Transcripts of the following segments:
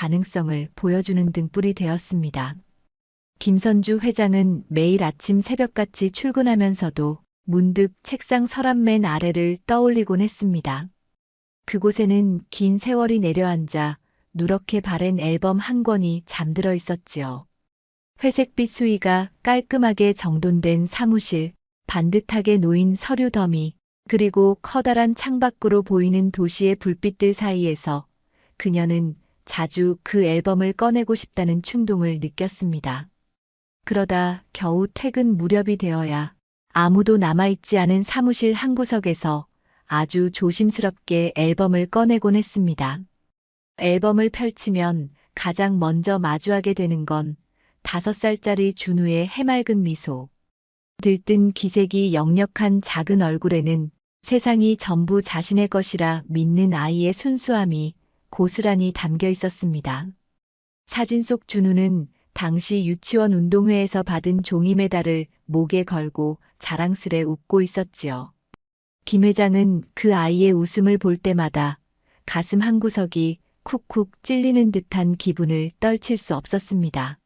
가능성을 보여주는 등불이 되었습니다. 김선주 회장은 매일 아침 새벽같이 출근하면서도 문득 책상 서랍맨 아래를 떠올리곤 했습니다. 그곳에는 긴 세월이 내려앉아 누렇게 바랜 앨범 한 권이 잠들어 있었지요. 회색빛 수의가 깔끔하게 정돈된 사무실, 반듯하게 놓인 서류 더미, 그리고 커다란 창밖으로 보이는 도시의 불빛들 사이에서 그녀는 자주 그 앨범을 꺼내고 싶다는 충동을 느꼈습니다. 그러다 겨우 퇴근 무렵이 되어야 아무도 남아있지 않은 사무실 한 구석에서 아주 조심스럽게 앨범을 꺼내곤 했습니다. 앨범을 펼치면 가장 먼저 마주하게 되는 건 5살짜리 준우의 해맑은 미소. 들뜬 기색이 역력한 작은 얼굴에는 세상이 전부 자신의 것이라 믿는 아이의 순수함이 고스란히 담겨 있었습니다. 사진 속 준우는 당시 유치원 운동회에서 받은 종이 메달을 목에 걸고 자랑스레 웃고 있었지요. 김 회장은 그 아이의 웃음을 볼 때마다 가슴 한구석이 쿡쿡 찔리는 듯한 기분을 떨칠 수 없었습니다.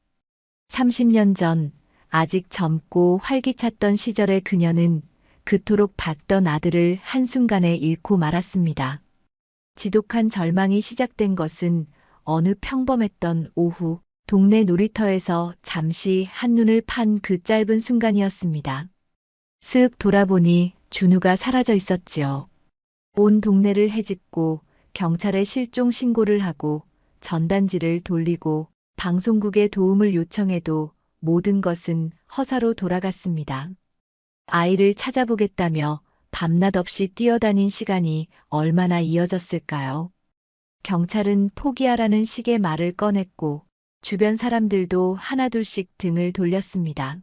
30년 전 아직 젊고 활기찼던 시절의 그녀는 그토록 밝던 아들을 한순간에 잃고 말았습니다. 지독한 절망이 시작된 것은 어느 평범했던 오후 동네 놀이터에서 잠시 한눈을 판 그 짧은 순간이었습니다. 쓱 돌아보니 준우가 사라져 있었지요. 온 동네를 헤집고 경찰에 실종 신고를 하고 전단지를 돌리고 방송국에 도움을 요청해도 모든 것은 허사로 돌아갔습니다. 아이를 찾아보겠다며 밤낮 없이 뛰어다닌 시간이 얼마나 이어졌을까요? 경찰은 포기하라는 식의 말을 꺼냈고 주변 사람들도 하나둘씩 등을 돌렸습니다.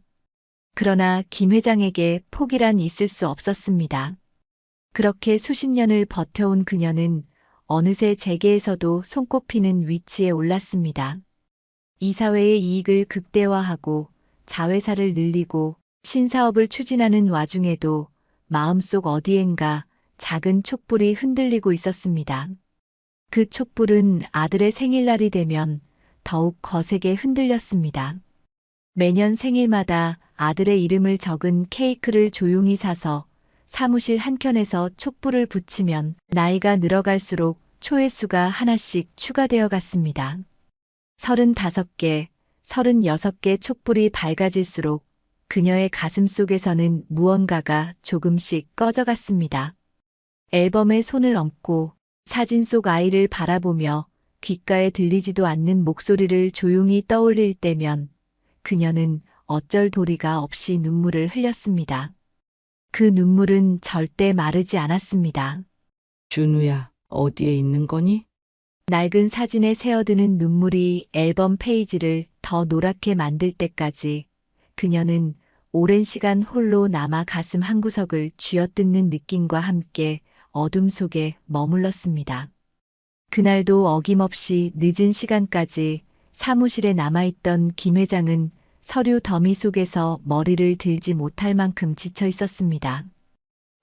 그러나 김 회장에게 포기란 있을 수 없었습니다. 그렇게 수십 년을 버텨온 그녀는 어느새 재계에서도 손꼽히는 위치에 올랐습니다. 이사회의 이익을 극대화하고 자회사를 늘리고 신사업을 추진하는 와중에도 마음속 어디엔가 작은 촛불이 흔들리고 있었습니다. 그 촛불은 아들의 생일날이 되면 더욱 거세게 흔들렸습니다. 매년 생일마다 아들의 이름을 적은 케이크를 조용히 사서 사무실 한켠에서 촛불을 붙이면 나이가 늘어갈수록 초회수가 하나씩 추가되어 갔습니다. 35개, 36개 촛불이 밝아질수록 그녀의 가슴 속에서는 무언가가 조금씩 꺼져갔습니다. 앨범에 손을 얹고 사진 속 아이를 바라보며 귓가에 들리지도 않는 목소리를 조용히 떠올릴 때면 그녀는 어쩔 도리가 없이 눈물을 흘렸습니다. 그 눈물은 절대 마르지 않았습니다. 준우야, 어디에 있는 거니? 낡은 사진에 새어드는 눈물이 앨범 페이지를 더 노랗게 만들 때까지 그녀는 오랜 시간 홀로 남아 가슴 한구석을 쥐어뜯는 느낌과 함께 어둠 속에 머물렀습니다. 그날도 어김없이 늦은 시간까지 사무실에 남아있던 김 회장은 서류 더미 속에서 머리를 들지 못할 만큼 지쳐 있었습니다.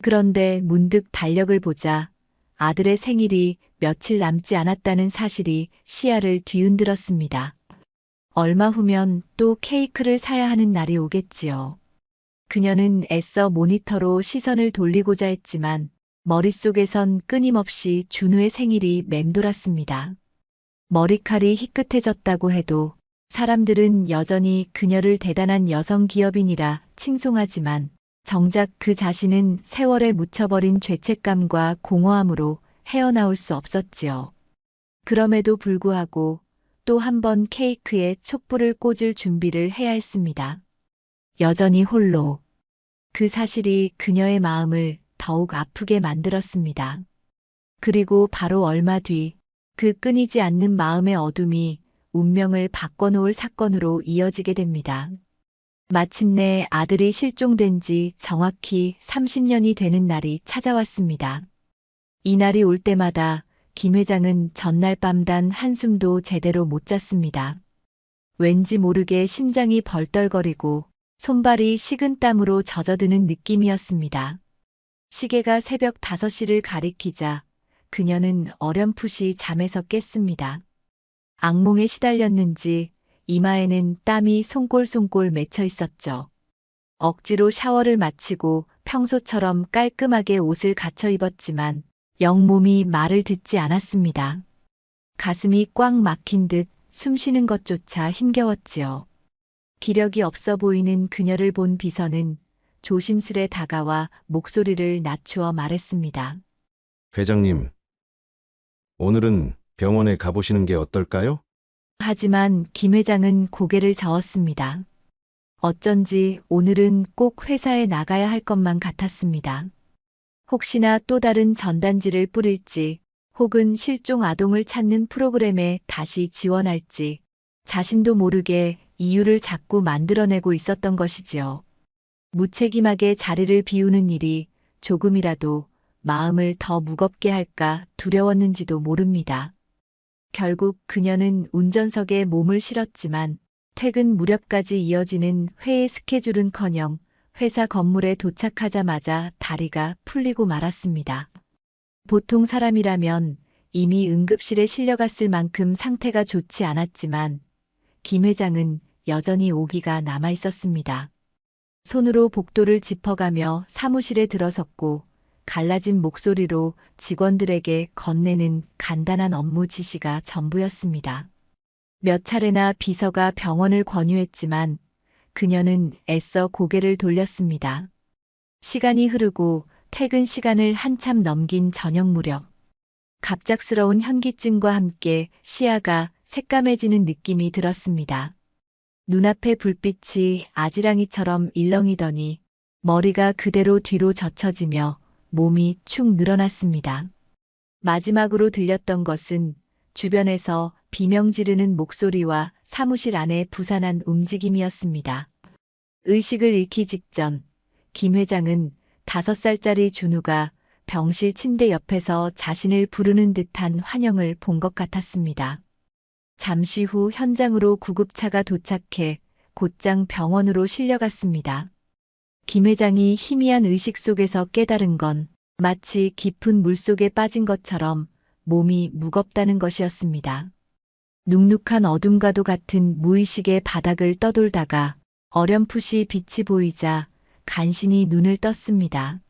그런데 문득 달력을 보자 아들의 생일이 며칠 남지 않았다는 사실이 시야를 뒤흔들었습니다. 얼마 후면 또 케이크를 사야 하는 날이 오겠지요. 그녀는 애써 모니터로 시선을 돌리고자 했지만 머릿속에선 끊임없이 준우의 생일이 맴돌았습니다. 머리칼이 희끗해졌다고 해도 사람들은 여전히 그녀를 대단한 여성 기업인이라 칭송하지만 정작 그 자신은 세월에 묻혀버린 죄책감과 공허함으로 헤어나올 수 없었지요. 그럼에도 불구하고 또 한 번 케이크에 촛불을 꽂을 준비를 해야 했습니다. 여전히 홀로. 그 사실이 그녀의 마음을 더욱 아프게 만들었습니다. 그리고 바로 얼마 뒤 그 끊이지 않는 마음의 어둠이 운명을 바꿔놓을 사건으로 이어지게 됩니다. 마침내 아들이 실종된 지 정확히 30년이 되는 날이 찾아왔습니다. 이 날이 올 때마다 김 회장은 전날 밤 단 한숨도 제대로 못 잤습니다. 왠지 모르게 심장이 벌떨거리고 손발이 식은땀으로 젖어드는 느낌이었습니다. 시계가 새벽 5시를 가리키자 그녀는 어렴풋이 잠에서 깼습니다. 악몽에 시달렸는지 이마에는 땀이 송골송골 맺혀 있었죠. 억지로 샤워를 마치고 평소처럼 깔끔하게 옷을 갖춰 입었지만 영 몸이 말을 듣지 않았습니다. 가슴이 꽉 막힌 듯 숨쉬는 것조차 힘겨웠지요. 기력이 없어 보이는 그녀를 본 비서는 조심스레 다가와 목소리를 낮추어 말했습니다. 회장님, 오늘은 병원에 가보시는 게 어떨까요? 하지만 김 회장은 고개를 저었습니다. 어쩐지 오늘은 꼭 회사에 나가야 할 것만 같았습니다. 혹시나 또 다른 전단지를 뿌릴지 혹은 실종 아동을 찾는 프로그램에 다시 지원할지 자신도 모르게 이유를 자꾸 만들어내고 있었던 것이지요. 무책임하게 자리를 비우는 일이 조금이라도 마음을 더 무겁게 할까 두려웠는지도 모릅니다. 결국 그녀는 운전석에 몸을 실었지만 퇴근 무렵까지 이어지는 회의 스케줄은커녕 회사 건물에 도착하자마자 다리가 풀리고 말았습니다. 보통 사람이라면 이미 응급실에 실려갔을 만큼 상태가 좋지 않았지만 김 회장은 여전히 오기가 남아 있었습니다. 손으로 복도를 짚어가며 사무실에 들어섰고 갈라진 목소리로 직원들에게 건네는 간단한 업무 지시가 전부였습니다. 몇 차례나 비서가 병원을 권유했지만 그녀는 애써 고개를 돌렸습니다. 시간이 흐르고 퇴근 시간을 한참 넘긴 저녁 무렵, 갑작스러운 현기증과 함께 시야가 새까매지는 느낌이 들었습니다. 눈앞의 불빛이 아지랑이처럼 일렁이더니 머리가 그대로 뒤로 젖혀지며 몸이 축 늘어났습니다. 마지막으로 들렸던 것은 주변에서 비명 지르는 목소리와 사무실 안의 부산한 움직임이었습니다. 의식을 잃기 직전 김 회장은 5살짜리 준우가 병실 침대 옆에서 자신을 부르는 듯한 환영을 본 것 같았습니다. 잠시 후 현장으로 구급차가 도착해 곧장 병원으로 실려갔습니다. 김 회장이 희미한 의식 속에서 깨달은 건 마치 깊은 물속에 빠진 것처럼 몸이 무겁다는 것이었습니다. 눅눅한 어둠과도 같은 무의식의 바닥을 떠돌다가 어렴풋이 빛이 보이자 간신히 눈을 떴습니다.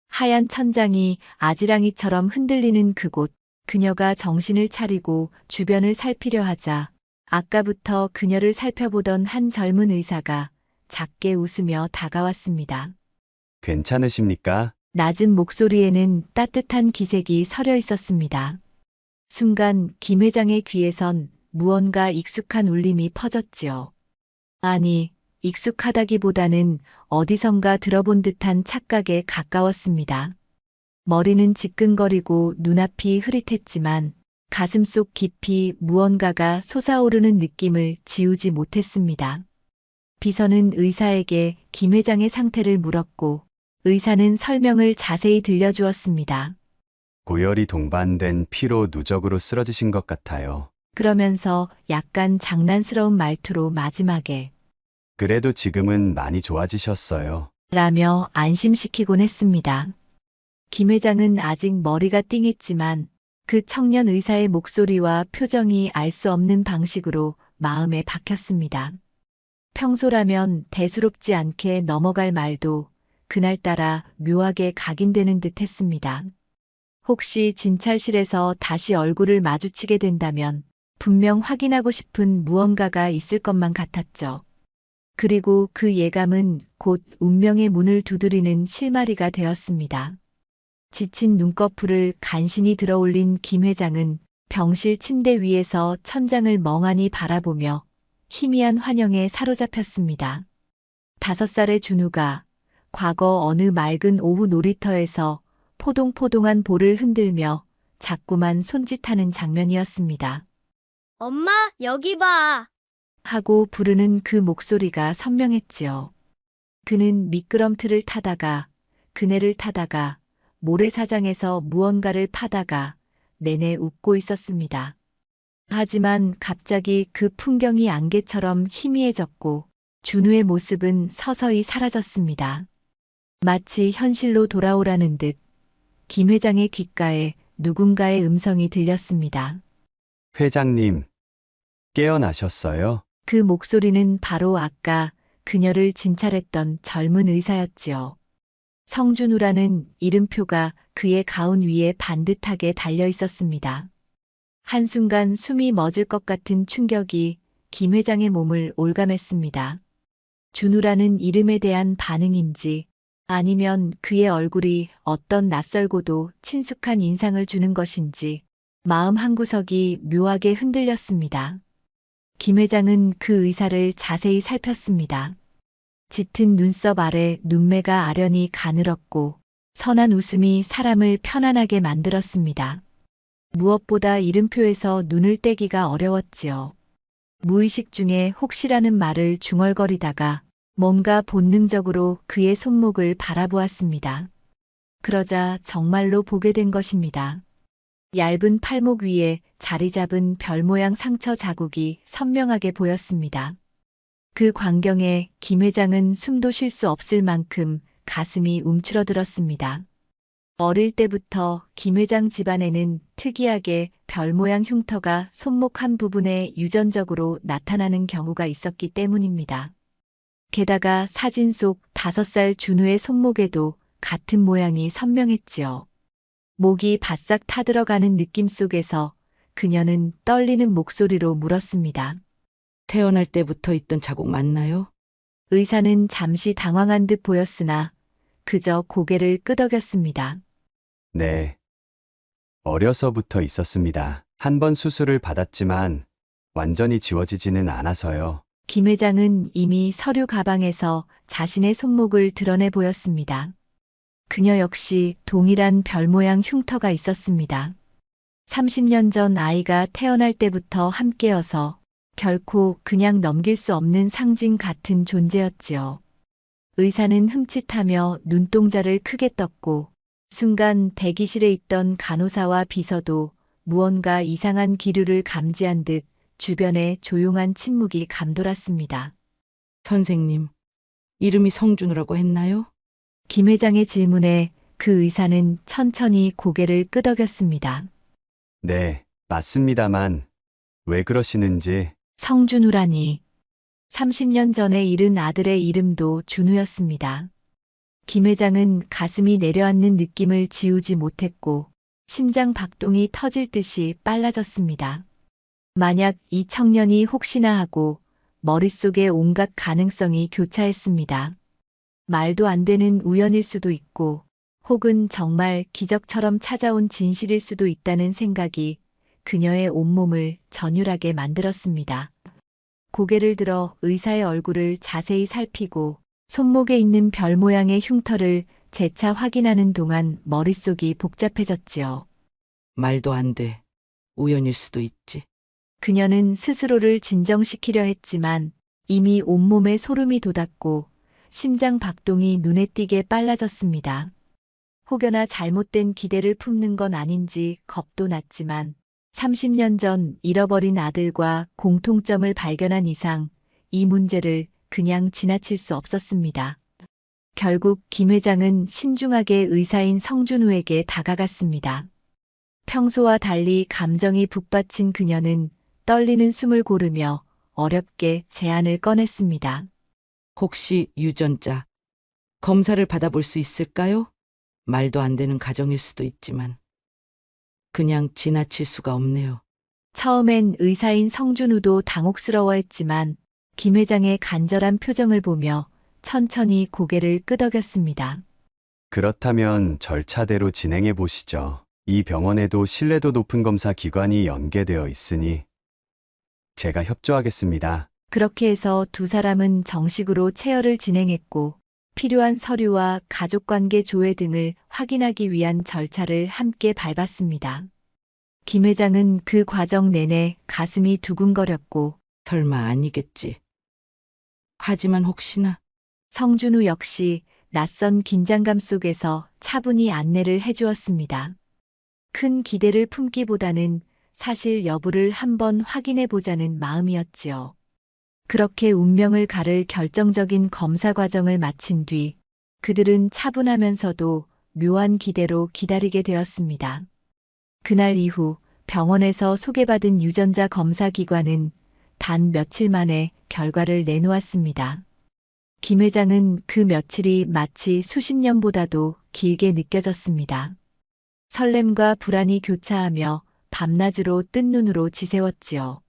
하얀 천장이 아지랑이처럼 흔들리는 그곳, 그녀가 정신을 차리고 주변을 살피려 하자 아까부터 그녀를 살펴보던 한 젊은 의사가 작게 웃으며 다가왔습니다. 괜찮으십니까? 낮은 목소리에는 따뜻한 기색이 서려 있었습니다. 순간 김 회장의 귀에선 무언가 익숙한 울림이 퍼졌지요. 아니, 익숙하다기보다는 어디선가 들어본 듯한 착각에 가까웠습니다. 머리는 지끈거리고 눈앞이 흐릿했지만 가슴속 깊이 무언가가 솟아오르는 느낌을 지우지 못했습니다. 비서는 의사에게 김 회장의 상태를 물었고 의사는 설명을 자세히 들려주었습니다. 고열이 동반된 피로 누적으로 쓰러지신 것 같아요. 그러면서 약간 장난스러운 말투로 마지막에 그래도 지금은 많이 좋아지셨어요. 라며 안심시키곤 했습니다. 김 회장은 아직 머리가 띵했지만 그 청년 의사의 목소리와 표정이 알 수 없는 방식으로 마음에 박혔습니다. 평소라면 대수롭지 않게 넘어갈 말도 그날따라 묘하게 각인되는 듯 했습니다. 혹시 진찰실에서 다시 얼굴을 마주치게 된다면 분명 확인하고 싶은 무언가가 있을 것만 같았죠. 그리고 그 예감은 곧 운명의 문을 두드리는 실마리가 되었습니다. 지친 눈꺼풀을 간신히 들어올린 김 회장은 병실 침대 위에서 천장을 멍하니 바라보며 희미한 환영에 사로잡혔습니다. 5살의 준우가 과거 어느 맑은 오후 놀이터에서 포동포동한 볼을 흔들며 자꾸만 손짓하는 장면이었습니다. 엄마, 여기 봐. 하고 부르는 그 목소리가 선명했지요. 그는 미끄럼틀을 타다가 그네를 타다가 모래사장에서 무언가를 파다가 내내 웃고 있었습니다. 하지만 갑자기 그 풍경이 안개처럼 희미해졌고 준우의 모습은 서서히 사라졌습니다. 마치 현실로 돌아오라는 듯 김 회장의 귓가에 누군가의 음성이 들렸습니다. 회장님, 깨어나셨어요? 그 목소리는 바로 아까 그녀를 진찰했던 젊은 의사였지요. 성준우라는 이름표가 그의 가운 위에 반듯하게 달려 있었습니다. 한순간 숨이 멎을 것 같은 충격이 김 회장의 몸을 올감했습니다. 준우라는 이름에 대한 반응인지 아니면 그의 얼굴이 어떤 낯설고도 친숙한 인상을 주는 것인지 마음 한구석이 묘하게 흔들렸습니다. 김 회장은 그 의사를 자세히 살폈습니다. 짙은 눈썹 아래 눈매가 아련히 가늘었고 선한 웃음이 사람을 편안하게 만들었습니다. 무엇보다 이름표에서 눈을 떼기가 어려웠지요. 무의식 중에 혹시라는 말을 중얼거리다가 뭔가 본능적으로 그의 손목을 바라보았습니다. 그러자 정말로 보게 된 것입니다. 얇은 팔목 위에 자리 잡은 별 모양 상처 자국이 선명하게 보였습니다. 그 광경에 김 회장은 숨도 쉴 수 없을 만큼 가슴이 움츠러들었습니다. 어릴 때부터 김 회장 집안에는 특이하게 별 모양 흉터가 손목 한 부분에 유전적으로 나타나는 경우가 있었기 때문입니다. 게다가 사진 속 5살 준우의 손목에도 같은 모양이 선명했지요. 목이 바싹 타들어가는 느낌 속에서 그녀는 떨리는 목소리로 물었습니다. 태어날 때부터 있던 자국 맞나요? 의사는 잠시 당황한 듯 보였으나 그저 고개를 끄덕였습니다. 네. 어려서부터 있었습니다. 한 번 수술을 받았지만 완전히 지워지지는 않아서요. 김 회장은 이미 서류 가방에서 자신의 손목을 드러내 보였습니다. 그녀 역시 동일한 별 모양 흉터가 있었습니다. 30년 전 아이가 태어날 때부터 함께여서 결코 그냥 넘길 수 없는 상징 같은 존재였지요. 의사는 흠칫하며 눈동자를 크게 떴고 순간 대기실에 있던 간호사와 비서도 무언가 이상한 기류를 감지한 듯 주변에 조용한 침묵이 감돌았습니다. 선생님, 이름이 성준우라고 했나요? 김 회장의 질문에 그 의사는 천천히 고개를 끄덕였습니다. 네, 맞습니다만 왜 그러시는지. 성준우라니. 30년 전에 잃은 아들의 이름도 준우였습니다. 김 회장은 가슴이 내려앉는 느낌을 지우지 못했고 심장 박동이 터질 듯이 빨라졌습니다. 만약 이 청년이 혹시나 하고 머릿속에 온갖 가능성이 교차했습니다. 말도 안 되는 우연일 수도 있고 혹은 정말 기적처럼 찾아온 진실일 수도 있다는 생각이 그녀의 온몸을 전율하게 만들었습니다. 고개를 들어 의사의 얼굴을 자세히 살피고 손목에 있는 별 모양의 흉터를 재차 확인하는 동안 머릿속이 복잡해졌지요. 말도 안 돼. 우연일 수도 있지. 그녀는 스스로를 진정시키려 했지만 이미 온몸에 소름이 돋았고 심장 박동이 눈에 띄게 빨라졌습니다. 혹여나 잘못된 기대를 품는 건 아닌지 겁도 났지만 30년 전 잃어버린 아들과 공통점을 발견한 이상 이 문제를 그냥 지나칠 수 없었습니다. 결국 김 회장은 신중하게 의사인 성준우에게 다가갔습니다. 평소와 달리 감정이 북받친 그녀는 떨리는 숨을 고르며 어렵게 제안을 꺼냈습니다. 혹시 유전자 검사를 받아볼 수 있을까요? 말도 안 되는 가정일 수도 있지만 그냥 지나칠 수가 없네요. 처음엔 의사인 성준우도 당혹스러워했지만 김 회장의 간절한 표정을 보며 천천히 고개를 끄덕였습니다. 그렇다면 절차대로 진행해 보시죠. 이 병원에도 신뢰도 높은 검사 기관이 연계되어 있으니 제가 협조하겠습니다. 그렇게 해서 두 사람은 정식으로 체혈을 진행했고 필요한 서류와 가족관계 조회 등을 확인하기 위한 절차를 함께 밟았습니다. 김 회장은 그 과정 내내 가슴이 두근거렸고 설마 아니겠지. 하지만 혹시나 성준우 역시 낯선 긴장감 속에서 차분히 안내를 해주었습니다. 큰 기대를 품기보다는 사실 여부를 한번 확인해 보자는 마음이었지요. 그렇게 운명을 가를 결정적인 검사 과정을 마친 뒤 그들은 차분하면서도 묘한 기대로 기다리게 되었습니다. 그날 이후 병원에서 소개받은 유전자 검사 기관은 단 며칠 만에 결과를 내놓았습니다. 김 회장은 그 며칠이 마치 수십 년보다도 길게 느껴졌습니다. 설렘과 불안이 교차하며 밤낮으로 뜬 눈으로 지새웠지요.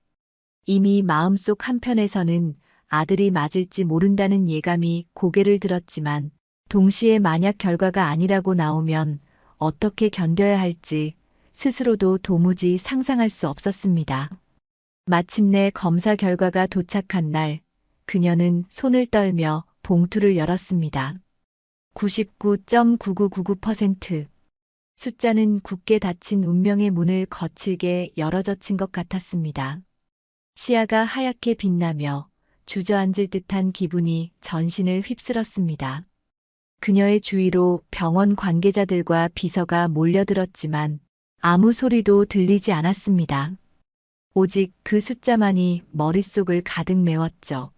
이미 마음속 한편에서는 아들이 맞을지 모른다는 예감이 고개를 들었지만 동시에 만약 결과가 아니라고 나오면 어떻게 견뎌야 할지 스스로도 도무지 상상할 수 없었습니다. 마침내 검사 결과가 도착한 날, 그녀는 손을 떨며 봉투를 열었습니다. 99.9999%. 숫자는 굳게 닫힌 운명의 문을 거칠게 열어젖힌 것 같았습니다. 시야가 하얗게 빛나며 주저앉을 듯한 기분이 전신을 휩쓸었습니다. 그녀의 주위로 병원 관계자들과 비서가 몰려들었지만 아무 소리도 들리지 않았습니다. 오직 그 숫자만이 머릿속을 가득 메웠죠.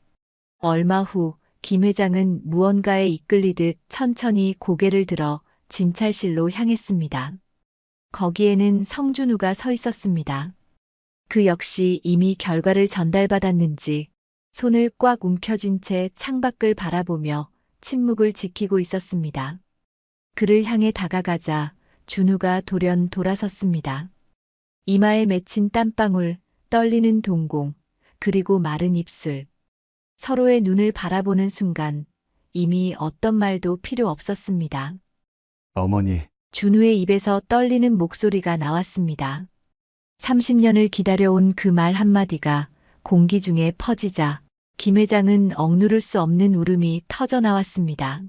얼마 후 김 회장은 무언가에 이끌리듯 천천히 고개를 들어 진찰실로 향했습니다. 거기에는 성준우가 서 있었습니다. 그 역시 이미 결과를 전달받았는지 손을 꽉 움켜쥔 채 창밖을 바라보며 침묵을 지키고 있었습니다. 그를 향해 다가가자 준우가 돌연 돌아섰습니다. 이마에 맺힌 땀방울, 떨리는 동공, 그리고 마른 입술. 서로의 눈을 바라보는 순간 이미 어떤 말도 필요 없었습니다. 어머니, 준우의 입에서 떨리는 목소리가 나왔습니다. 30년을 기다려온 그 말 한마디가 공기 중에 퍼지자 김 회장은 억누를 수 없는 울음이 터져 나왔습니다.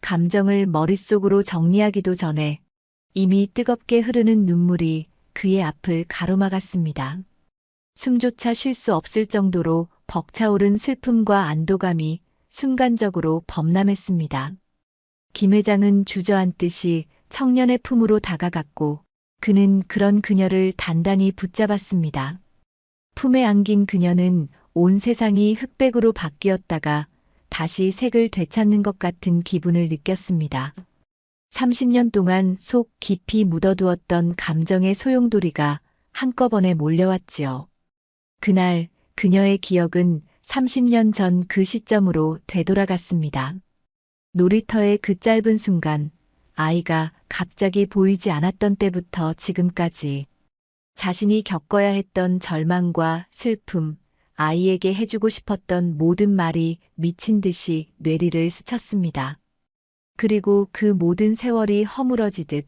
감정을 머릿속으로 정리하기도 전에 이미 뜨겁게 흐르는 눈물이 그의 앞을 가로막았습니다. 숨조차 쉴 수 없을 정도로 벅차오른 슬픔과 안도감이 순간적으로 범람했습니다. 김 회장은 주저앉듯이 청년의 품으로 다가갔고 그는 그런 그녀를 단단히 붙잡았습니다. 품에 안긴 그녀는 온 세상이 흑백으로 바뀌었다가 다시 색을 되찾는 것 같은 기분을 느꼈습니다. 30년 동안 속 깊이 묻어두었던 감정의 소용돌이가 한꺼번에 몰려왔지요. 그날 그녀의 기억은 30년 전 그 시점으로 되돌아갔습니다. 놀이터의 그 짧은 순간, 아이가 갑자기 보이지 않았던 때부터 지금까지 자신이 겪어야 했던 절망과 슬픔, 아이에게 해주고 싶었던 모든 말이 미친 듯이 뇌리를 스쳤습니다. 그리고 그 모든 세월이 허물어지듯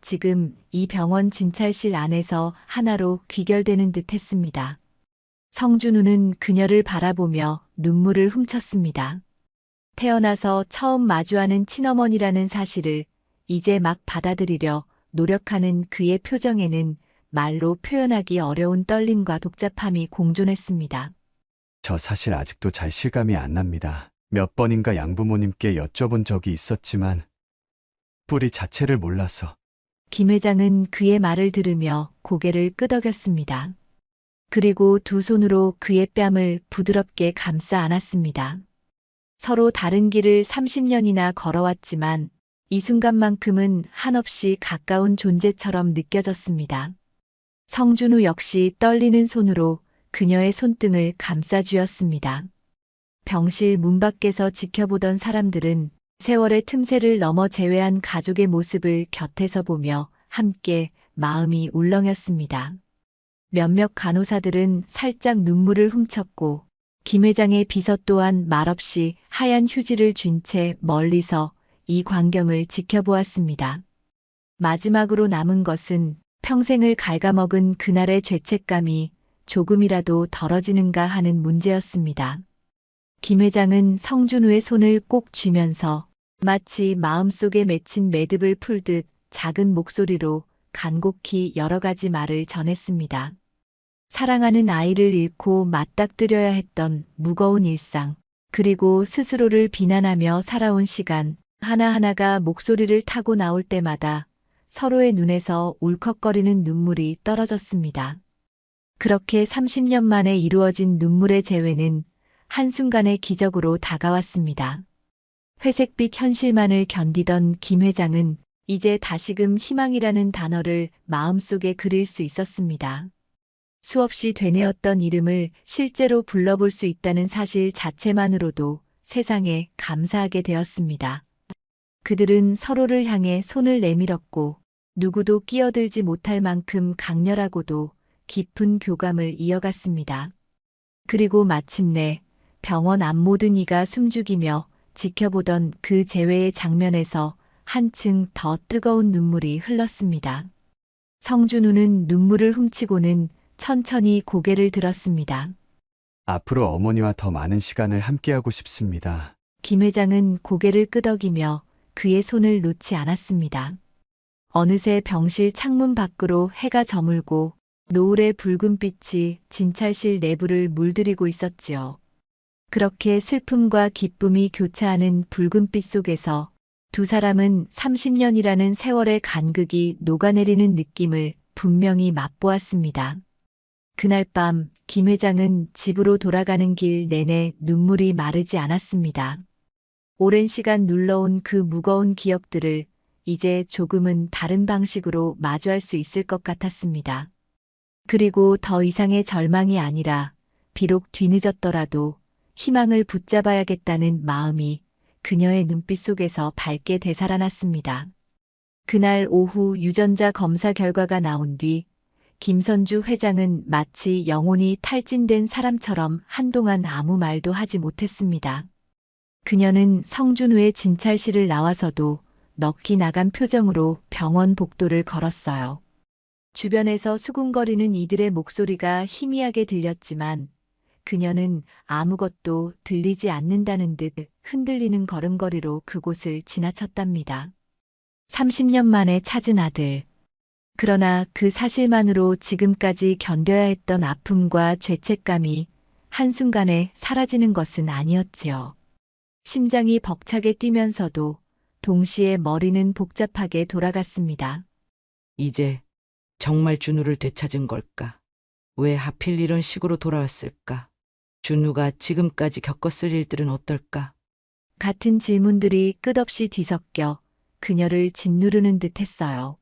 지금 이 병원 진찰실 안에서 하나로 귀결되는 듯 했습니다. 성준우는 그녀를 바라보며 눈물을 훔쳤습니다. 태어나서 처음 마주하는 친어머니라는 사실을 이제 막 받아들이려 노력하는 그의 표정에는 말로 표현하기 어려운 떨림과 복잡함이 공존했습니다. 저 사실 아직도 잘 실감이 안 납니다. 몇 번인가 양부모님께 여쭤본 적이 있었지만 뿌리 자체를 몰라서. 김 회장은 그의 말을 들으며 고개를 끄덕였습니다. 그리고 두 손으로 그의 뺨을 부드럽게 감싸 안았습니다. 서로 다른 길을 30년이나 걸어왔지만 이 순간만큼은 한없이 가까운 존재처럼 느껴졌습니다. 성준우 역시 떨리는 손으로 그녀의 손등을 감싸주었습니다. 병실 문 밖에서 지켜보던 사람들은 세월의 틈새를 넘어 재회한 가족의 모습을 곁에서 보며 함께 마음이 울렁였습니다. 몇몇 간호사들은 살짝 눈물을 훔쳤고 김 회장의 비서 또한 말없이 하얀 휴지를 쥔 채 멀리서 이 광경을 지켜보았습니다. 마지막으로 남은 것은 평생을 갉아먹은 그날의 죄책감이 조금이라도 덜어지는가 하는 문제였습니다. 김 회장은 성준우의 손을 꼭 쥐면서 마치 마음속에 맺힌 매듭을 풀듯 작은 목소리로 간곡히 여러 가지 말을 전했습니다. 사랑하는 아이를 잃고 맞닥뜨려야 했던 무거운 일상, 그리고 스스로를 비난하며 살아온 시간, 하나하나가 목소리를 타고 나올 때마다 서로의 눈에서 울컥거리는 눈물이 떨어졌습니다. 그렇게 30년 만에 이루어진 눈물의 재회는 한순간의 기적으로 다가왔습니다. 회색빛 현실만을 견디던 김 회장은 이제 다시금 희망이라는 단어를 마음속에 그릴 수 있었습니다. 수없이 되뇌었던 이름을 실제로 불러볼 수 있다는 사실 자체만으로도 세상에 감사하게 되었습니다. 그들은 서로를 향해 손을 내밀었고 누구도 끼어들지 못할 만큼 강렬하고도 깊은 교감을 이어갔습니다. 그리고 마침내 병원 앞 모든 이가 숨죽이며 지켜보던 그 재회의 장면에서 한층 더 뜨거운 눈물이 흘렀습니다. 성준우는 눈물을 훔치고는 천천히 고개를 들었습니다. 앞으로 어머니와 더 많은 시간을 함께하고 싶습니다. 김 회장은 고개를 끄덕이며 그의 손을 놓지 않았습니다. 어느새 병실 창문 밖으로 해가 저물고 노을의 붉은 빛이 진찰실 내부를 물들이고 있었지요. 그렇게 슬픔과 기쁨이 교차하는 붉은빛 속에서 두 사람은 30년이라는 세월의 간극이 녹아내리는 느낌을 분명히 맛보았습니다. 그날 밤 김 회장은 집으로 돌아가는 길 내내 눈물이 마르지 않았습니다. 오랜 시간 눌러온 그 무거운 기억들을 이제 조금은 다른 방식으로 마주할 수 있을 것 같았습니다. 그리고 더 이상의 절망이 아니라 비록 뒤늦었더라도 희망을 붙잡아야겠다는 마음이 그녀의 눈빛 속에서 밝게 되살아났습니다. 그날 오후 유전자 검사 결과가 나온 뒤 김선주 회장은 마치 영혼이 탈진된 사람처럼 한동안 아무 말도 하지 못했습니다. 그녀는 성준우의 진찰실을 나와서도 넋이 나간 표정으로 병원 복도를 걸었어요. 주변에서 수군거리는 이들의 목소리가 희미하게 들렸지만 그녀는 아무것도 들리지 않는다는 듯 흔들리는 걸음걸이로 그곳을 지나쳤답니다. 30년 만에 찾은 아들. 그러나 그 사실만으로 지금까지 견뎌야 했던 아픔과 죄책감이 한순간에 사라지는 것은 아니었지요. 심장이 벅차게 뛰면서도 동시에 머리는 복잡하게 돌아갔습니다. 이제 정말 준우를 되찾은 걸까? 왜 하필 이런 식으로 돌아왔을까? 준우가 지금까지 겪었을 일들은 어떨까? 같은 질문들이 끝없이 뒤섞여 그녀를 짓누르는 듯 했어요.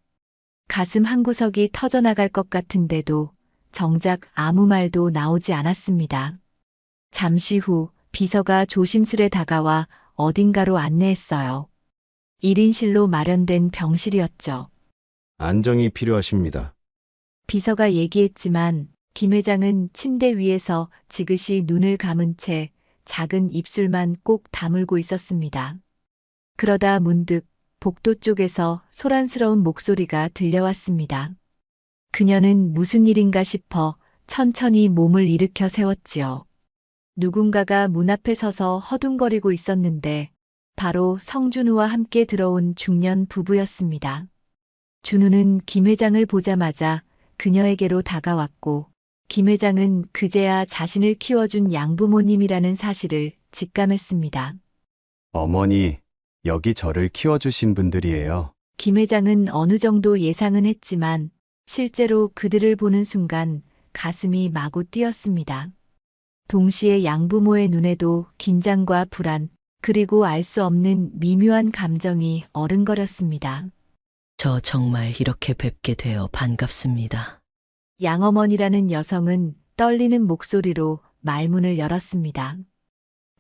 가슴 한구석이 터져나갈 것 같은데도 정작 아무 말도 나오지 않았습니다. 잠시 후 비서가 조심스레 다가와 어딘가로 안내했어요. 1인실로 마련된 병실이었죠. 안정이 필요하십니다. 비서가 얘기했지만 김 회장은 침대 위에서 지그시 눈을 감은 채 작은 입술만 꼭 다물고 있었습니다. 그러다 문득 복도 쪽에서 소란스러운 목소리가 들려왔습니다. 그녀는 무슨 일인가 싶어 천천히 몸을 일으켜 세웠지요. 누군가가 문 앞에 서서 허둥거리고 있었는데 바로 성준우와 함께 들어온 중년 부부였습니다. 준우는 김 회장을 보자마자 그녀에게로 다가왔고 김 회장은 그제야 자신을 키워준 양부모님이라는 사실을 직감했습니다. 어머니, 여기 저를 키워주신 분들이에요. 김 회장은 어느 정도 예상은 했지만 실제로 그들을 보는 순간 가슴이 마구 뛰었습니다. 동시에 양부모의 눈에도 긴장과 불안, 그리고 알 수 없는 미묘한 감정이 어른거렸습니다. 저 정말 이렇게 뵙게 되어 반갑습니다. 양어머니라는 여성은 떨리는 목소리로 말문을 열었습니다.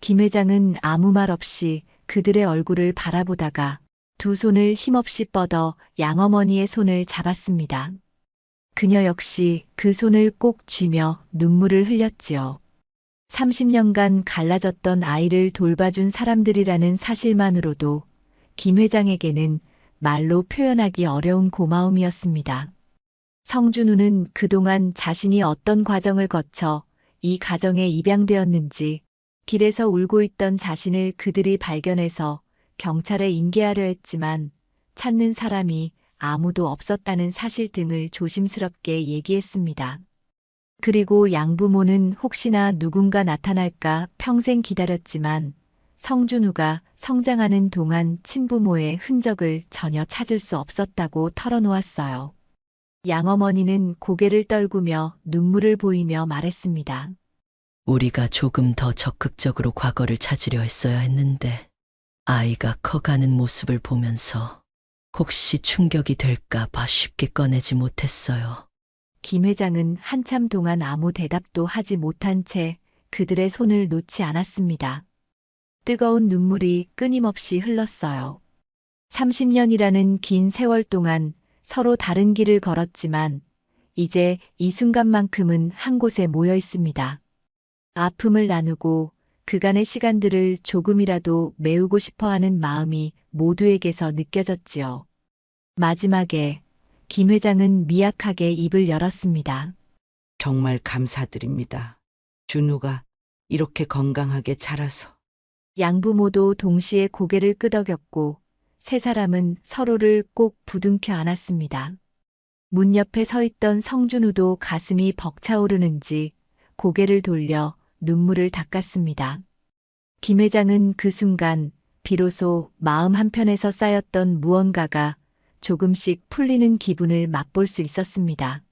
김 회장은 아무 말 없이 그들의 얼굴을 바라보다가 두 손을 힘없이 뻗어 양어머니의 손을 잡았습니다. 그녀 역시 그 손을 꼭 쥐며 눈물을 흘렸지요. 30년간 갈라졌던 아이를 돌봐준 사람들이라는 사실만으로도 김 회장에게는 말로 표현하기 어려운 고마움이었습니다. 성준우는 그동안 자신이 어떤 과정을 거쳐 이 가정에 입양되었는지 길에서 울고 있던 자신을 그들이 발견해서 경찰에 인계하려 했지만 찾는 사람이 아무도 없었다는 사실 등을 조심스럽게 얘기했습니다. 그리고 양부모는 혹시나 누군가 나타날까 평생 기다렸지만 성준우가 성장하는 동안 친부모의 흔적을 전혀 찾을 수 없었다고 털어놓았어요. 양어머니는 고개를 떨구며 눈물을 보이며 말했습니다. 우리가 조금 더 적극적으로 과거를 찾으려 했어야 했는데 아이가 커가는 모습을 보면서 혹시 충격이 될까 봐 쉽게 꺼내지 못했어요. 김 회장은 한참 동안 아무 대답도 하지 못한 채 그들의 손을 놓지 않았습니다. 뜨거운 눈물이 끊임없이 흘렀어요. 30년이라는 긴 세월 동안 서로 다른 길을 걸었지만 이제 이 순간만큼은 한 곳에 모여 있습니다. 아픔을 나누고 그간의 시간들을 조금이라도 메우고 싶어 하는 마음이 모두에게서 느껴졌지요. 마지막에 김 회장은 미약하게 입을 열었습니다. 정말 감사드립니다. 준우가 이렇게 건강하게 자라서. 양부모도 동시에 고개를 끄덕였고 세 사람은 서로를 꼭 부둥켜 안았습니다. 문 옆에 서 있던 성준우도 가슴이 벅차오르는지 고개를 돌려 눈물을 닦았습니다. 김 회장은 그 순간 비로소 마음 한편에서 쌓였던 무언가가 조금씩 풀리는 기분을 맛볼 수 있었습니다.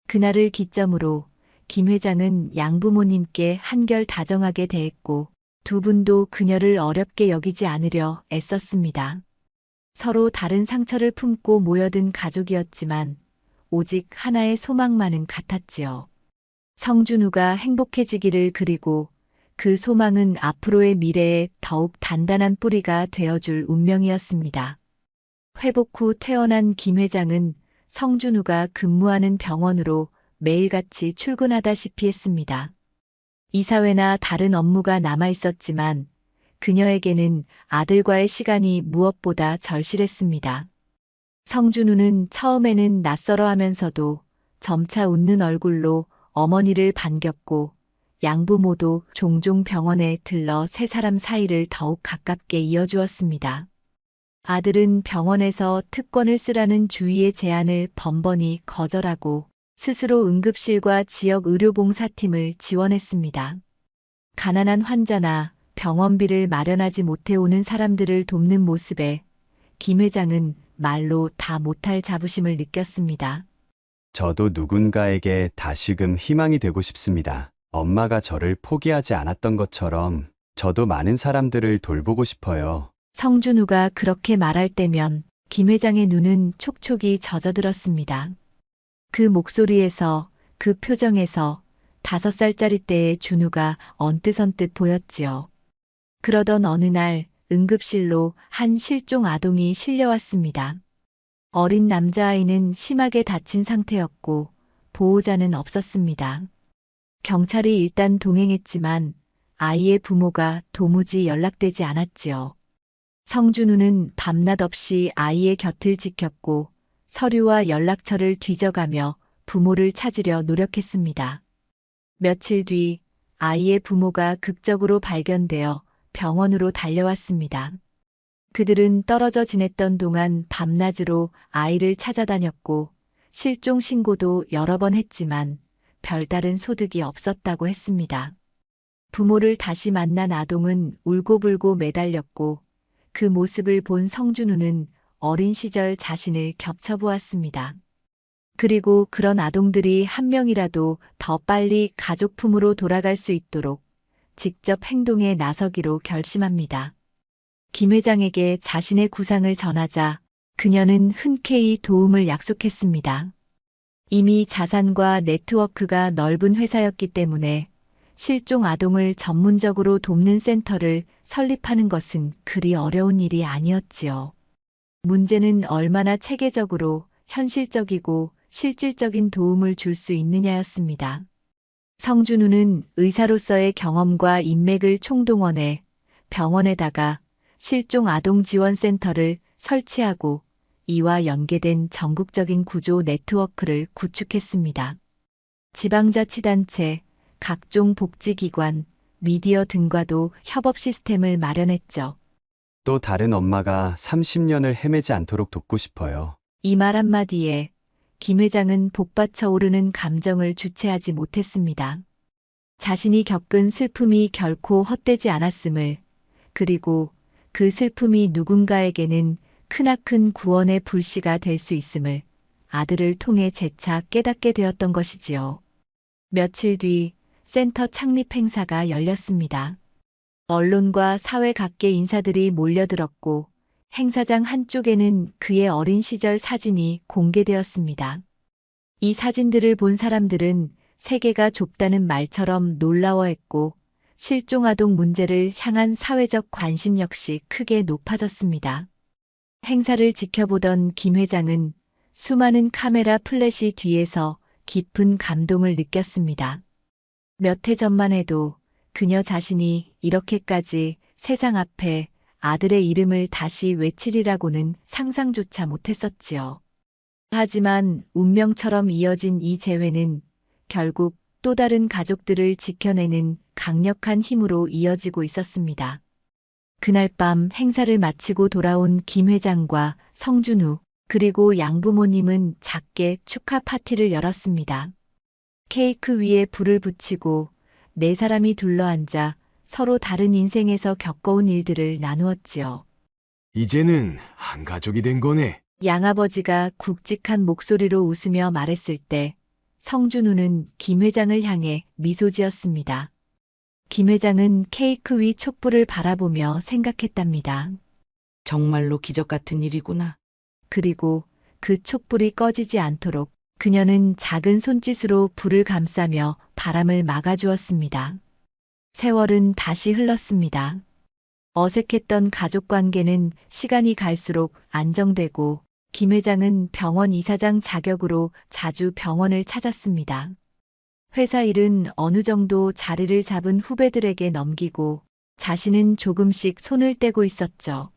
그날을 기점으로 김 회장은 양부모님께 한결 다정하게 대했고 두 분도 그녀를 어렵게 여기지 않으려 애썼습니다. 서로 다른 상처를 품고 모여든 가족이었지만 오직 하나의 소망만은 같았지요. 성준우가 행복해지기를 그리고 그 소망은 앞으로의 미래에 더욱 단단한 뿌리가 되어줄 운명이었습니다. 회복 후 퇴원한 김 회장은 성준우가 근무하는 병원으로 매일같이 출근하다시피 했습니다. 이사회나 다른 업무가 남아 있었지만 그녀에게는 아들과의 시간이 무엇보다 절실했습니다. 성준우는 처음에는 낯설어 하면서도 점차 웃는 얼굴로 어머니를 반겼고 양부모도 종종 병원에 들러 세 사람 사이를 더욱 가깝게 이어주었습니다. 아들은 병원에서 특권을 쓰라는 주위의 제안을 번번이 거절하고 스스로 응급실과 지역 의료봉사팀을 지원했습니다. 가난한 환자나 병원비를 마련하지 못해 오는 사람들을 돕는 모습에 김 회장은 말로 다 못할 자부심을 느꼈습니다. 저도 누군가에게 다시금 희망이 되고 싶습니다. 엄마가 저를 포기하지 않았던 것처럼 저도 많은 사람들을 돌보고 싶어요. 성준우가 그렇게 말할 때면 김 회장의 눈은 촉촉이 젖어들었습니다. 그 목소리에서, 그 표정에서 5살짜리 때의 준우가 언뜻언뜻 보였지요. 그러던 어느 날 응급실로 한 실종 아동이 실려왔습니다. 어린 남자아이는 심하게 다친 상태였고 보호자는 없었습니다. 경찰이 일단 동행했지만 아이의 부모가 도무지 연락되지 않았지요. 성준우는 밤낮 없이 아이의 곁을 지켰고 서류와 연락처를 뒤져가며 부모를 찾으려 노력했습니다. 며칠 뒤 아이의 부모가 극적으로 발견되어 병원으로 달려왔습니다. 그들은 떨어져 지냈던 동안 밤낮으로 아이를 찾아다녔고 실종 신고도 여러 번 했지만 별다른 소득이 없었다고 했습니다. 부모를 다시 만난 아동은 울고불고 매달렸고 그 모습을 본 성준우는 어린 시절 자신을 겹쳐보았습니다. 그리고 그런 아동들이 한 명이라도 더 빨리 가족 품으로 돌아갈 수 있도록 직접 행동에 나서기로 결심합니다. 김 회장에게 자신의 구상을 전하자 그녀는 흔쾌히 도움을 약속했습니다. 이미 자산과 네트워크가 넓은 회사였기 때문에 실종 아동을 전문적으로 돕는 센터를 설립하는 것은 그리 어려운 일이 아니었지요. 문제는 얼마나 체계적으로 현실적이고 실질적인 도움을 줄 수 있느냐였습니다. 성준우는 의사로서의 경험과 인맥을 총동원해 병원에다가 실종 아동 지원센터를 설치하고 이와 연계된 전국적인 구조 네트워크를 구축했습니다. 지방자치단체, 각종 복지기관, 미디어 등과도 협업 시스템을 마련했죠. 또 다른 엄마가 30년을 헤매지 않도록 돕고 싶어요. 이 말 한마디에 김 회장은 복받쳐 오르는 감정을 주체하지 못했습니다. 자신이 겪은 슬픔이 결코 헛되지 않았음을, 그리고 그 슬픔이 누군가에게는 크나큰 구원의 불씨가 될 수 있음을 아들을 통해 재차 깨닫게 되었던 것이지요. 며칠 뒤 센터 창립 행사가 열렸습니다. 언론과 사회 각계 인사들이 몰려들었고 행사장 한쪽에는 그의 어린 시절 사진이 공개되었습니다. 이 사진들을 본 사람들은 세계가 좁다는 말처럼 놀라워했고 실종아동 문제를 향한 사회적 관심 역시 크게 높아졌습니다. 행사를 지켜보던 김 회장은 수많은 카메라 플래시 뒤에서 깊은 감동을 느꼈습니다. 몇 해 전만 해도 그녀 자신이 이렇게까지 세상 앞에 아들의 이름을 다시 외치리라고는 상상조차 못했었지요. 하지만 운명처럼 이어진 이 재회는 결국 또 다른 가족들을 지켜내는 강력한 힘으로 이어지고 있었습니다. 그날 밤 행사를 마치고 돌아온 김 회장과 성준우 그리고 양부모님은 작게 축하 파티를 열었습니다. 케이크 위에 불을 붙이고 네 사람이 둘러앉아 서로 다른 인생에서 겪어온 일들을 나누었지요. 이제는 한 가족이 된 거네. 양아버지가 굵직한 목소리로 웃으며 말했을 때 성준우는 김 회장을 향해 미소 지었습니다. 김 회장은 케이크 위 촛불을 바라보며 생각했답니다. 정말로 기적 같은 일이구나. 그리고 그 촛불이 꺼지지 않도록 그녀는 작은 손짓으로 불을 감싸며 바람을 막아주었습니다. 세월은 다시 흘렀습니다. 어색했던 가족 관계는 시간이 갈수록 안정되고 김 회장은 병원 이사장 자격으로 자주 병원을 찾았습니다. 회사 일은 어느 정도 자리를 잡은 후배들에게 넘기고 자신은 조금씩 손을 떼고 있었죠.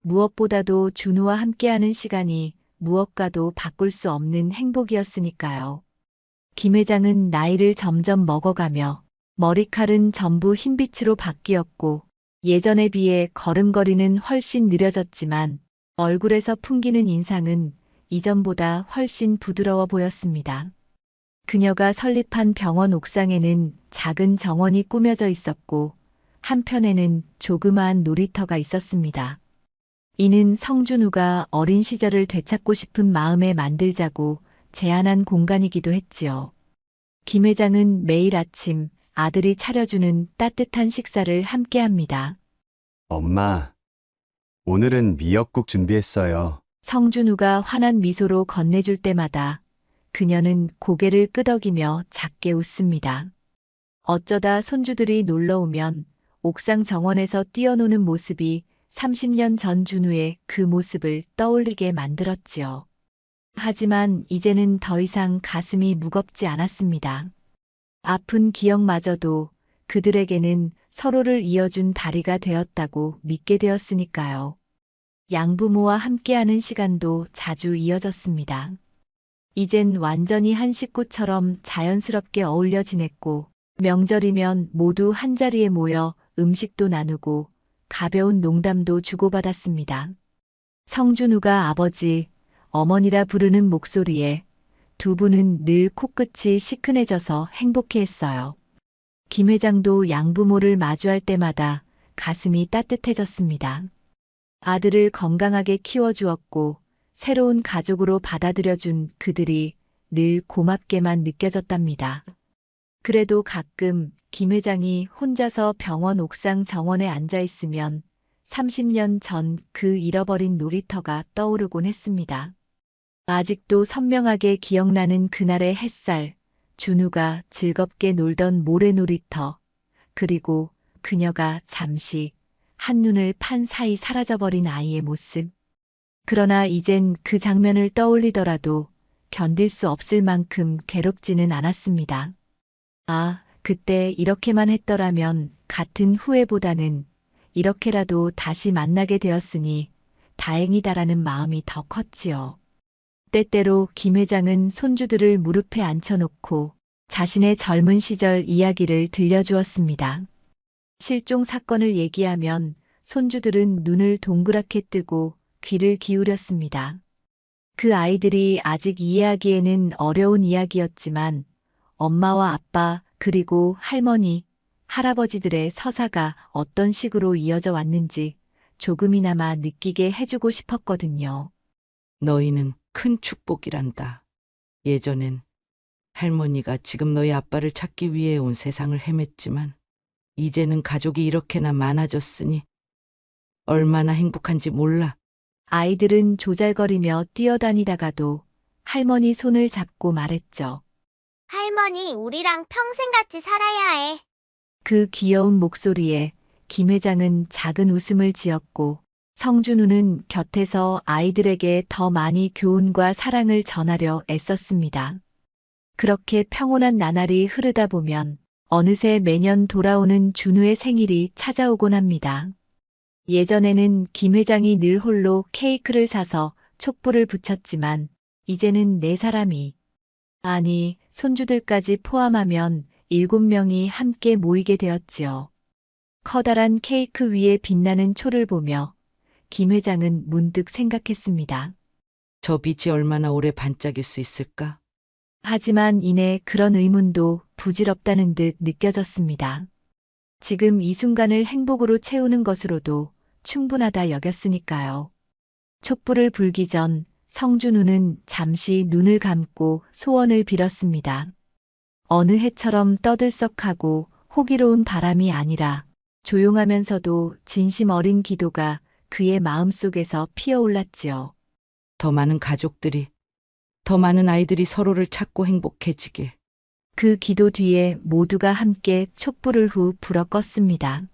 무엇보다도 준우와 함께하는 시간이 무엇과도 바꿀 수 없는 행복이었으니까요. 김 회장은 나이를 점점 먹어가며 머리칼은 전부 흰빛으로 바뀌었고 예전에 비해 걸음걸이는 훨씬 느려졌지만 얼굴에서 풍기는 인상은 이전보다 훨씬 부드러워 보였습니다. 그녀가 설립한 병원 옥상에는 작은 정원이 꾸며져 있었고 한편에는 조그마한 놀이터가 있었습니다. 이는 성준우가 어린 시절을 되찾고 싶은 마음에 만들자고 제안한 공간이기도 했지요. 김 회장은 매일 아침 아들이 차려주는 따뜻한 식사를 함께합니다. 엄마, 오늘은 미역국 준비했어요. 성준우가 환한 미소로 건네줄 때마다 그녀는 고개를 끄덕이며 작게 웃습니다. 어쩌다 손주들이 놀러 오면 옥상 정원에서 뛰어노는 모습이 30년 전 준우의 그 모습을 떠올리게 만들었지요. 하지만 이제는 더 이상 가슴이 무겁지 않았습니다. 아픈 기억마저도 그들에게는 서로를 이어준 다리가 되었다고 믿게 되었으니까요. 양부모와 함께하는 시간도 자주 이어졌습니다. 이젠 완전히 한 식구처럼 자연스럽게 어울려 지냈고 명절이면 모두 한자리에 모여 음식도 나누고 가벼운 농담도 주고받았습니다. 성준우가 아버지, 어머니라 부르는 목소리에 두 분은 늘 코끝이 시큰해져서 행복해했어요. 김 회장도 양부모를 마주할 때마다 가슴이 따뜻해졌습니다. 아들을 건강하게 키워주었고 새로운 가족으로 받아들여준 그들이 늘 고맙게만 느껴졌답니다. 그래도 가끔 김 회장이 혼자서 병원 옥상 정원에 앉아 있으면 30년 전 그 잃어버린 놀이터가 떠오르곤 했습니다. 아직도 선명하게 기억나는 그날의 햇살, 준우가 즐겁게 놀던 모래놀이터, 그리고 그녀가 잠시 한눈을 판 사이 사라져버린 아이의 모습. 그러나 이젠 그 장면을 떠올리더라도 견딜 수 없을 만큼 괴롭지는 않았습니다. 아, 그때 이렇게만 했더라면 같은 후회보다는 이렇게라도 다시 만나게 되었으니 다행이다라는 마음이 더 컸지요. 때때로 김 회장은 손주들을 무릎에 앉혀놓고 자신의 젊은 시절 이야기를 들려주었습니다. 실종 사건을 얘기하면 손주들은 눈을 동그랗게 뜨고 귀를 기울였습니다. 그 아이들이 아직 이해하기에는 어려운 이야기였지만 엄마와 아빠 그리고 할머니, 할아버지들의 서사가 어떤 식으로 이어져 왔는지 조금이나마 느끼게 해주고 싶었거든요. 너희는 큰 축복이란다. 예전엔 할머니가 지금 너희 아빠를 찾기 위해 온 세상을 헤맸지만 이제는 가족이 이렇게나 많아졌으니 얼마나 행복한지 몰라. 아이들은 조잘거리며 뛰어다니다가도 할머니 손을 잡고 말했죠. 할머니, 우리랑 평생 같이 살아야 해. 그 귀여운 목소리에 김 회장은 작은 웃음을 지었고 성준우는 곁에서 아이들에게 더 많이 교훈과 사랑을 전하려 애썼습니다. 그렇게 평온한 나날이 흐르다 보면 어느새 매년 돌아오는 준우의 생일이 찾아오곤 합니다. 예전에는 김 회장이 늘 홀로 케이크를 사서 촛불을 붙였지만 이제는 4사람이, 아니 손주들까지 포함하면 7명이 함께 모이게 되었지요. 커다란 케이크 위에 빛나는 초를 보며 김 회장은 문득 생각했습니다. 저 빛이 얼마나 오래 반짝일 수 있을까? 하지만 이내 그런 의문도 부질없다는 듯 느껴졌습니다. 지금 이 순간을 행복으로 채우는 것으로도 충분하다 여겼으니까요. 촛불을 불기 전 성준우는 잠시 눈을 감고 소원을 빌었습니다. 어느 해처럼 떠들썩하고 호기로운 바람이 아니라 조용하면서도 진심 어린 기도가 그의 마음속에서 피어올랐지요. 더 많은 가족들이, 더 많은 아이들이 서로를 찾고 행복해지길. 그 기도 뒤에 모두가 함께 촛불을 후 불어 껐습니다.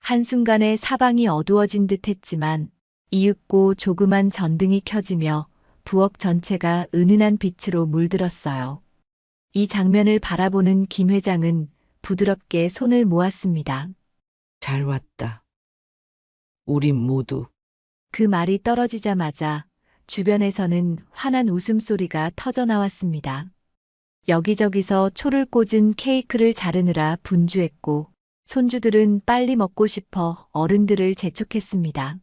한순간에 사방이 어두워진 듯 했지만 이윽고 조그만 전등이 켜지며 부엌 전체가 은은한 빛으로 물들었어요. 이 장면을 바라보는 김 회장은 부드럽게 손을 모았습니다. 잘 왔다. 우리 모두. 그 말이 떨어지자마자 주변에서는 환한 웃음소리가 터져 나왔습니다. 여기저기서 초를 꽂은 케이크를 자르느라 분주했고 손주들은 빨리 먹고 싶어 어른들을 재촉했습니다.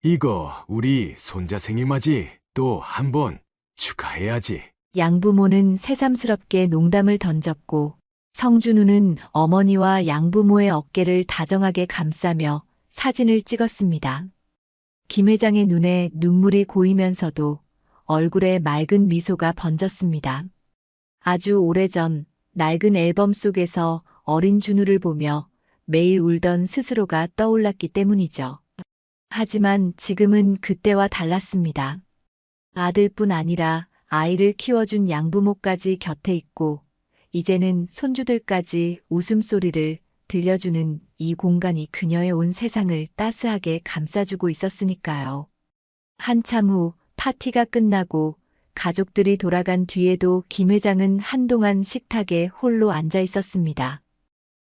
이거 우리 손자 생일 맞이 또 한 번 축하해야지. 양부모는 새삼스럽게 농담을 던졌고 성준우는 어머니와 양부모의 어깨를 다정하게 감싸며 사진을 찍었습니다. 김 회장의 눈에 눈물이 고이면서도 얼굴에 맑은 미소가 번졌습니다. 아주 오래전 낡은 앨범 속에서 어린 준우를 보며 매일 울던 스스로가 떠올랐기 때문이죠. 하지만 지금은 그때와 달랐습니다. 아들뿐 아니라 아이를 키워준 양부모까지 곁에 있고 이제는 손주들까지 웃음소리를 들려주는 이 공간이 그녀의 온 세상을 따스하게 감싸주고 있었으니까요. 한참 후 파티가 끝나고 가족들이 돌아간 뒤에도 김 회장은 한동안 식탁에 홀로 앉아 있었습니다.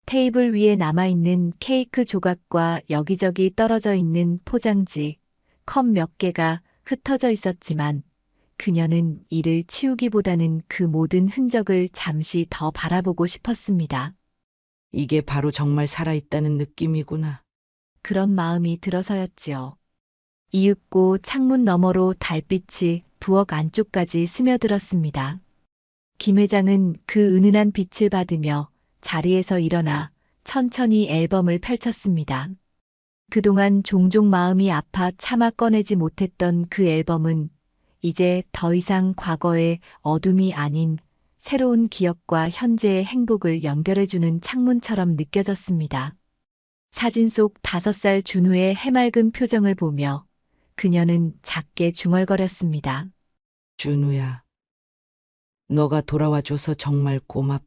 테이블 위에 남아있는 케이크 조각과 여기저기 떨어져 있는 포장지, 컵 몇 개가 흩어져 있었지만 그녀는 이를 치우기보다는 그 모든 흔적을 잠시 더 바라보고 싶었습니다. 이게 바로 정말 살아있다는 느낌이구나. 그런 마음이 들어서였지요. 이윽고 창문 너머로 달빛이 부엌 안쪽까지 스며들었습니다. 김 회장은 그 은은한 빛을 받으며 자리에서 일어나 천천히 앨범을 펼쳤습니다. 그동안 종종 마음이 아파 차마 꺼내지 못했던 그 앨범은 이제 더 이상 과거의 어둠이 아닌 새로운 기억과 현재의 행복을 연결해주는 창문처럼 느껴졌습니다. 사진 속 5살 준우의 해맑은 표정을 보며 그녀는 작게 중얼거렸습니다. 준우야, 너가 돌아와줘서 정말 고맙다.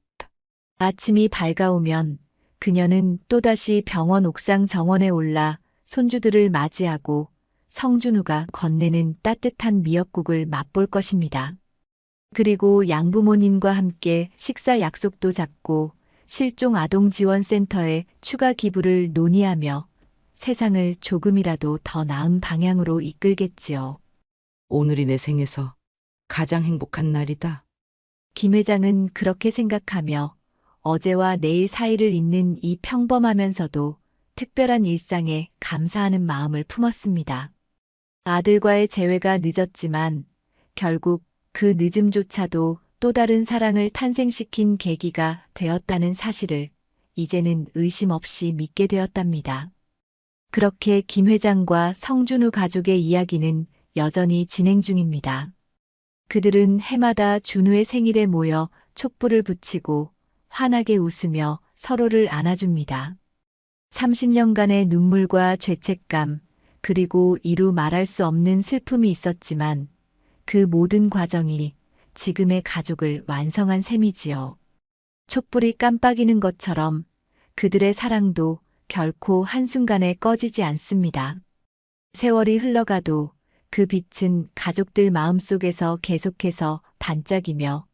아침이 밝아오면 그녀는 또다시 병원 옥상 정원에 올라 손주들을 맞이하고 성준우가 건네는 따뜻한 미역국을 맛볼 것입니다. 그리고 양부모님과 함께 식사 약속도 잡고 실종 아동지원센터에 추가 기부를 논의하며 세상을 조금이라도 더 나은 방향으로 이끌겠지요. 오늘이 내 생에서 가장 행복한 날이다. 김 회장은 그렇게 생각하며 어제와 내일 사이를 잇는 이 평범하면서도 특별한 일상에 감사하는 마음을 품었습니다. 아들과의 재회가 늦었지만 결국 그 늦음조차도 또 다른 사랑을 탄생시킨 계기가 되었다는 사실을 이제는 의심 없이 믿게 되었답니다. 그렇게 김 회장과 성준우 가족의 이야기는 여전히 진행 중입니다. 그들은 해마다 준우의 생일에 모여 촛불을 붙이고 환하게 웃으며 서로를 안아줍니다. 30년간의 눈물과 죄책감, 그리고 이루 말할 수 없는 슬픔이 있었지만 그 모든 과정이 지금의 가족을 완성한 셈이지요. 촛불이 깜빡이는 것처럼 그들의 사랑도 결코 한순간에 꺼지지 않습니다. 세월이 흘러가도 그 빛은 가족들 마음속에서 계속해서 반짝이며